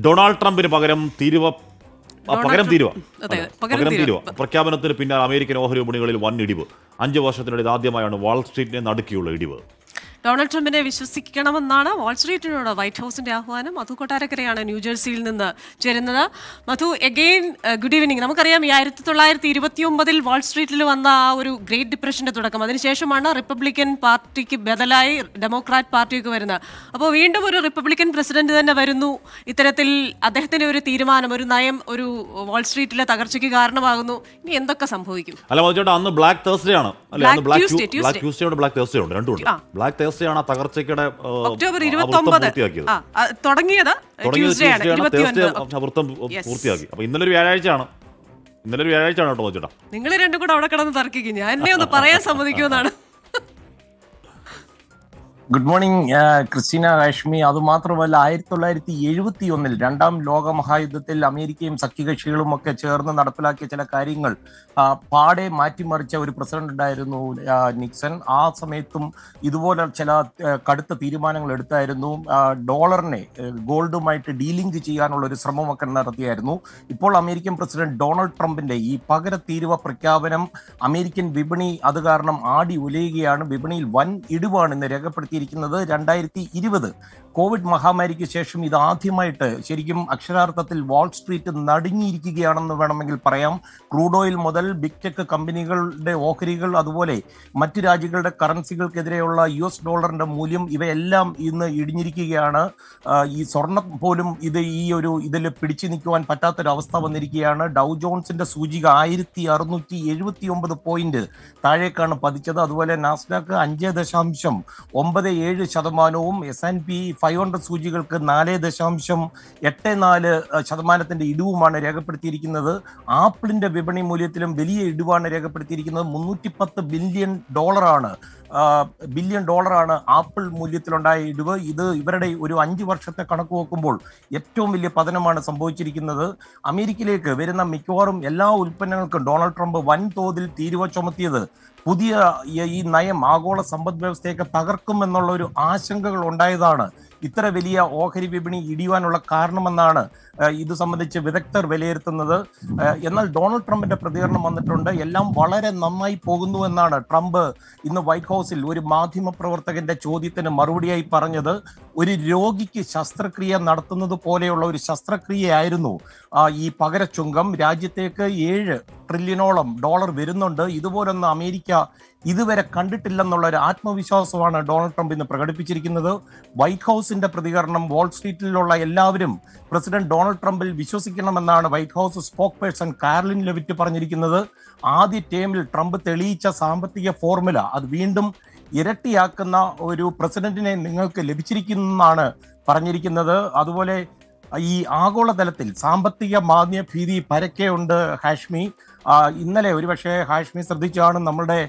Donald ട്രംപിന് പകരം തീരുവ പ്രഖ്യാപനത്തിന് പിന്നാലെ അമേരിക്കൻ ഓഹരി വിപണികളിൽ വൻ ഇടിവ്. 5 വർഷത്തിനിടെ ആദ്യമായാണ് വാൾ സ്ട്രീറ്റിനെ നടുക്കിയുള്ള ഇടിവ്. ഡൊണാൾഡ് ട്രംപിനെ വിശ്വസിക്കണമെന്നാണ് വാൾസ്ട്രീറ്റിനോട് വൈറ്റ് ഹൗസിന്റെ ആഹ്വാനം. മധു കൊട്ടാരക്കരയാണ് ന്യൂജേഴ്സിയിൽ നിന്ന് ചേരുന്നത്. മധു, എഗെയിൻ ഗുഡ് ഈവനിങ്. നമുക്കറിയാം, ഈ 1929 വാൾസ്ട്രീറ്റിൽ വന്ന ആ ഒരു ഗ്രേറ്റ് ഡിപ്രഷന്റെ തുടക്കം, അതിനുശേഷമാണ് റിപ്പബ്ലിക്കൻ പാർട്ടിക്ക് ബദലായി ഡെമോക്രാറ്റ് പാർട്ടിയൊക്കെ വരുന്നത്. അപ്പോൾ വീണ്ടും ഒരു റിപ്പബ്ലിക്കൻ പ്രസിഡന്റ് തന്നെ വരുന്നു. ഇത്തരത്തിൽ അദ്ദേഹത്തിന്റെ ഒരു തീരുമാനം, ഒരു നയം ഒരു വാൾസ്ട്രീറ്റിലെ തകർച്ചയ്ക്ക് കാരണമാകുന്നു. ഇനി എന്തൊക്കെ സംഭവിക്കും? അന്ന് ബ്ലാക്ക് തേഴ്സ്ഡേ ആണ്, ബ്ലാക്ക് ട്യൂസ്ഡേ ഉണ്ട്, ബ്ലാക്ക് തേഴ്സ്ഡേ ഉണ്ട്, രണ്ടുണ്ട്. ബ്ലാക്ക് തേഴ്സ്ഡേ ആണ് തകർച്ചയ്ക്കുടെ ഒക്ടോബർ 29 തുടങ്ങിയത്. പൂർത്തിയാക്കി. അപ്പൊ ഇന്നലെ ഒരു വ്യാഴാഴ്ചയാണ് കേട്ടോ ചേട്ടാ. നിങ്ങൾ രണ്ടും കൂടെ അവിടെ കിടന്ന് തർക്കിക്കും, ഞാൻ എന്നെ ഒന്ന് പറയാൻ സമ്മതിക്കുമെന്നാണ്. ഗുഡ് മോർണിംഗ് ക്രിസ്റ്റീന, കാശ്മി. അതുമാത്രമല്ല, 1971 രണ്ടാം ലോക മഹായുദ്ധത്തിൽ അമേരിക്കയും സഖ്യകക്ഷികളും ഒക്കെ ചേർന്ന് നടപ്പിലാക്കിയ ചില കാര്യങ്ങൾ പാടെ മാറ്റിമറിച്ച ഒരു പ്രസിഡന്റ് ഉണ്ടായിരുന്നു, നിക്സൺ. ആ സമയത്തും ഇതുപോലെ ചില കടുത്ത തീരുമാനങ്ങൾ എടുത്തായിരുന്നു. ഡോളറിനെ ഗോൾഡുമായിട്ട് ഡീലിങ്ക് ചെയ്യാനുള്ള ഒരു ശ്രമമൊക്കെ നടത്തിയായിരുന്നു. ഇപ്പോൾ അമേരിക്കൻ പ്രസിഡന്റ് ഡൊണാൾഡ് ട്രംപിന്റെ ഈ പകര തീരുവ പ്രഖ്യാപനം അമേരിക്കൻ വിപണി അത് കാരണം ആടി ഉലയുകയാണ്. വിപണിയിൽ വൻ ഇടിവാണ് ഇന്ന് രേഖപ്പെടുത്തി 2020 കോവിഡ് മഹാമാരിക്ക് ശേഷം ഇത് ആദ്യമായിട്ട് ശരിക്കും അക്ഷരാർത്ഥത്തിൽ വാൾ സ്ട്രീറ്റ് നടുങ്ങിയിരിക്കുകയാണെന്ന് വേണമെങ്കിൽ പറയാം. ക്രൂഡ് ഓയിൽ മുതൽ ബിഗ് ടെക് കമ്പനികളുടെ ഓഹരികൾ, അതുപോലെ മറ്റു രാജ്യങ്ങളുടെ കറൻസികൾക്കെതിരെയുള്ള US ഡോളറിന്റെ മൂല്യം, ഇവയെല്ലാം ഇന്ന് ഇടിഞ്ഞിരിക്കുകയാണ്. ഈ സ്വർണം പോലും ഇതിൽ പിടിച്ചു നിൽക്കുവാൻ പറ്റാത്തൊരവസ്ഥ വന്നിരിക്കുകയാണ്. ഡൗ ജോൺസിന്റെ സൂചിക 1679 പോയിന്റ് താഴേക്കാണ് പതിച്ചത്. അതുപോലെ നാസ്ഡാക്ക് 5.97%, S&P 500 സൂചികൾക്ക് 4.84% ഇടിവുമാണ് രേഖപ്പെടുത്തിയിരിക്കുന്നത്. ആപ്പിളിന്റെ വിപണി മൂല്യത്തിലും വലിയ ഇടിവാണ് രേഖപ്പെടുത്തിയിരിക്കുന്നത്. 310 ബില്യൺ ഡോളറാണ് ആപ്പിൾ മൂല്യത്തിലുണ്ടായ ഇടിവ്. ഇത് ഇവരുടെ ഒരു 5 വർഷത്തെ കണക്ക് നോക്കുമ്പോൾ ഏറ്റവും വലിയ പതനമാണ് സംഭവിച്ചിരിക്കുന്നത്. അമേരിക്കയിലേക്ക് വരുന്ന മിക്കവാറും എല്ലാ ഉൽപ്പന്നങ്ങൾക്കും ഡൊണാൾഡ് ട്രംപ് വൻതോതിൽ തീരുവ ചുമത്തിയത് പുതിയ ഈ നയം ആഗോള സമ്പദ് വ്യവസ്ഥയൊക്കെ തകർക്കുമെന്നുള്ള ഒരു ആശങ്കകൾ ഉണ്ടായതാണ് ഇത്ര വലിയ ഓഹരി വിപണി ഇടിയുവാനുള്ള കാരണമെന്നാണ് ഇത് സംബന്ധിച്ച് വിദഗ്ധർ വിലയിരുത്തുന്നത്. എന്നാൽ ഡൊണാൾഡ് ട്രംപിന്റെ പ്രതികരണം വന്നിട്ടുണ്ട്. എല്ലാം വളരെ നന്നായി പോകുന്നുവെന്നാണ് ട്രംപ് ഇന്ന് വൈറ്റ് ഹൗസിൽ ഒരു മാധ്യമ പ്രവർത്തകന്റെ ചോദ്യത്തിന് മറുപടിയായി പറഞ്ഞത്. ഒരു രോഗിക്ക് ശസ്ത്രക്രിയ നടത്തുന്നത് പോലെയുള്ള ഒരു ശസ്ത്രക്രിയയായിരുന്നു ഈ പകരച്ചുങ്കം. രാജ്യത്തേക്ക് $7 ട്രില്യണോളം വരുന്നുണ്ട്. ഇതുപോലൊന്നും അമേരിക്ക ഇതുവരെ കണ്ടിട്ടില്ലെന്നുള്ള ഒരു ആത്മവിശ്വാസമാണ് ഡൊണാൾഡ് ട്രംപ് ഇന്ന് പ്രകടിപ്പിച്ചിരിക്കുന്നത്. വൈറ്റ് ഹൗസിന്റെ പ്രതികരണം, വാൾ സ്ട്രീറ്റിലുള്ള എല്ലാവരും പ്രസിഡന്റ് ഡൊണാൾഡ് ട്രംപിൽ വിശ്വസിക്കണമെന്നാണ് White House spokesperson Karoline Leavitt പറഞ്ഞിരിക്കുന്നത്. ആദ്യ ടേമിൽ ട്രംപ് തെളിയിച്ച സാമ്പത്തിക ഫോർമുല അത് വീണ്ടും ഇരട്ടിയാക്കുന്ന ഒരു പ്രസിഡന്റിനെ നിങ്ങൾക്ക് ലഭിച്ചിരിക്കുന്നതാണ് പറഞ്ഞിരിക്കുന്നത്. അതുപോലെ ഈ ആഗോളതലത്തിൽ സാമ്പത്തിക മാന്ദ്യ ഭീതി പരക്കെ ഉണ്ട്. ഹാഷ്മി, ഇന്നലെ ഒരുപക്ഷെ ഹാഷ്മി ശ്രദ്ധിച്ചാണ്, നമ്മുടെ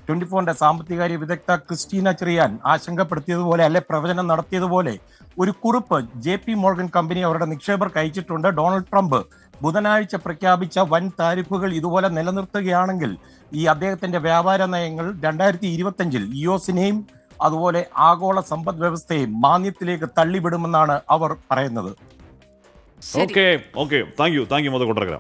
24 സാമ്പത്തികാര്യ വിദഗ്ധ ക്രിസ്റ്റീന ചെറിയാൻ ആശങ്കപ്പെടുത്തിയതുപോലെ, അല്ലെ പ്രവചനം നടത്തിയതുപോലെ ഒരു കുറിപ്പ് JP മോർഗൻ കമ്പനി അവരുടെ നിക്ഷേപകർക്ക് അയച്ചിട്ടുണ്ട്. ഡൊണാൾഡ് ട്രംപ് ബുധനാഴ്ച പ്രഖ്യാപിച്ച വൻ താരിഫുകൾ ഇതുപോലെ നിലനിർത്തുകയാണെങ്കിൽ ഈ അദ്ദേഹത്തിന്റെ വ്യാപാര നയങ്ങൾ 2025 US-നെയും അതുപോലെ ആഗോള സമ്പദ് വ്യവസ്ഥയെയും മാന്ദ്യത്തിലേക്ക് തള്ളിവിടുമെന്നാണ് അവർ പറയുന്നത്. Okay, thank you Madhu Kottarakkara.